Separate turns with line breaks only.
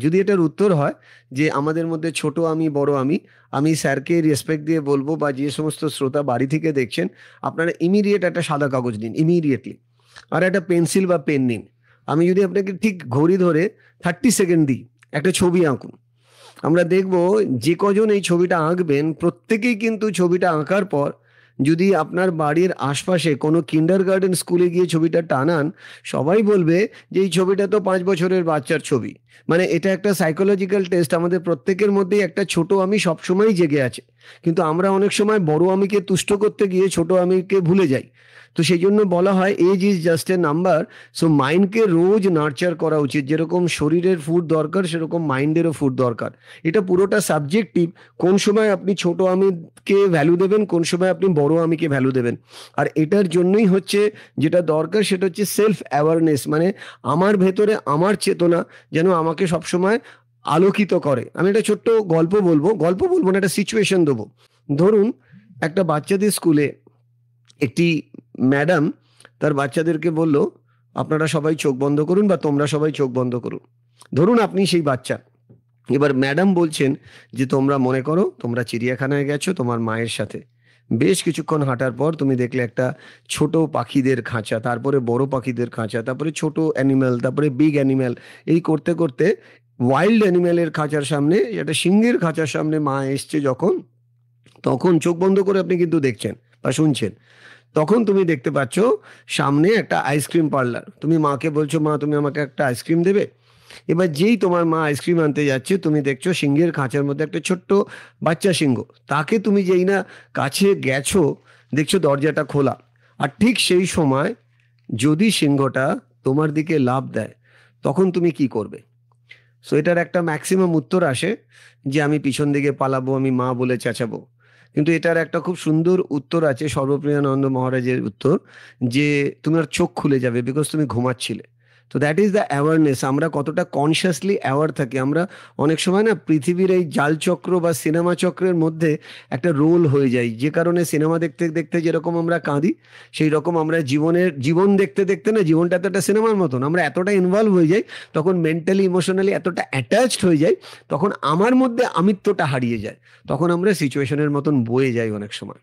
যদি এটার উত্তর হয় যে আমাদের মধ্যে ছোট আমি বড় আমি স্যারকে রেসপেক্ট দিয়ে বলবো, বা যে সমস্ত শ্রোতা বাড়ি থেকে দেখছেন, আপনারা ইমিডিয়েট একটা সাদা কাগজ নিন ইমিডিয়েটলি, আর একটা পেন্সিল বা পেন নিন। আমি যদি আপনাকে ঠিক ঘড়ি ধরে 30 সেকেন্ড দিই, একটা ছবি আঁকুন। আমরা দেখব যে কজন এই ছবিটা আঁকবেন প্রত্যেকেই কিন্তু ছবিটা আঁকার পর যদি আপনার বাড়ির আশপাশে কোনো কিন্ডারগার্টেন স্কুলে গিয়ে ছবিটা টানান, সবাই বলবে যে এই ছবিটা তো 5 বছরের বাচ্চার ছবি। মানে এটা একটা সাইকোলজিক্যাল টেস্ট, আমাদের প্রত্যেকের মধ্যেই একটা ছোট আমি সবসময় জেগে আছে, কিন্তু আমরা অনেক সময় বড় আমিকে তুষ্ট করতে গিয়ে ছোট আমিকে ভুলে যাই। তো সেই জন্য বলা হয় age is just a number. So মাইন্ডকে রোজ নার্চার করা উচিত, যেরকম শরীরের ফুড দরকার সেরকম মাইন্ডেরও ফুড দরকার। এটা পুরোটা সাবজেক্টিভ, কোন সময় আপনি ছোট আমিকে ভ্যালু দেবেন, কোন সময় আপনি বড় আমিকে ভ্যালু দেবেন। আর এটার জন্যই হচ্ছে যেটা দরকার সেটা হচ্ছে সেলফ অ্যাওয়ারনেস, মানে আমার ভেতরে আমার চেতনা যেন আমাকে সবসময় আলোকিত করে। আমি একটা ছোট্ট গল্প বলবো না, একটা সিচুয়েশন দেবো। ধরুন একটা বাচ্চাদের স্কুলে একটি ম্যাডাম তার বাচ্চাদেরকে বলল, আপনারা সবাই চোখ বন্ধ করুন, বা তোমরা সবাই চোখ বন্ধ করুন। ধরুন আপনি সেই বাচ্চা। এবার ম্যাডাম বলছেন যে তোমরা মনে করো তোমরা চিড়িয়াখানায় গেছো তোমার মায়ের সাথে। বেশ কিছুক্ষণ হাঁটার পর তুমি দেখলে একটা ছোট পাখিদের খাঁচা, তারপরে বড় পাখিদের খাঁচা, তারপরে ছোট অ্যানিম্যাল, তারপরে বিগ অ্যানিম্যাল। এই করতে করতে ওয়াইল্ড অ্যানিম্যালের খাঁচার সামনে, একটা সিংহের খাঁচার সামনে মা এসছে যখন, তখন চোখ বন্ধ করে আপনি কিন্তু দেখছেন বা শুনছেন। তখন তুমি দেখতে পাচ্ছ সামনে একটা আইসক্রিম পার্লার। তুমি মাকে বলছো, মা তুমি আমাকে একটা আইসক্রিম দেবে। এবার যেই তোমার মা আইসক্রিম আনতে যাচ্ছে, তুমি দেখছো সিংহের খাঁচার মধ্যে একটা ছোট্ট বাচ্চা সিংহ। তাকে তুমি যেই না কাছে গেছো, দেখছো দরজাটা খোলা। আর ঠিক সেই সময় যদি সিংহটা তোমার দিকে লাফ দেয়, তখন তুমি কি করবে? সো এটার একটা ম্যাক্সিমাম উত্তর আসে যে আমি পিছন দিকে পালাবো, আমি মা বলে চেঁচাবো। কিন্তু এটার একটা খুব সুন্দর উত্তর আছে, সর্বপ্রিয়ানন্দ মহারাজের উত্তর, যে তোমার চোখ খুলে যাবে বিকজ তুমি ঘুমাচ্ছিলে। তো দ্যাট ইজ দ্য অ্যাওয়ারনেস, আমরা কতটা কনসিয়াসলি অ্যাওয়ার থাকি। আমরা অনেক সময় না পৃথিবীর এই জালচক্র বা সিনেমা চক্রের মধ্যে একটা রোল হয়ে যাই, যে কারণে সিনেমা দেখতে দেখতে যেরকম আমরা কাঁদি, সেই রকম আমরা জীবন দেখতে দেখতে না, জীবনটা তো একটা সিনেমার মতন, আমরা এতটা ইনভলভ হয়ে যাই, তখন মেন্টালি ইমোশনালি এতটা অ্যাটাচড হয়ে যাই, তখন আমার মধ্যে আমিত্বটা হারিয়ে যায়, তখন আমরা সিচুয়েশনের মতন বয়ে যাই অনেক সময়।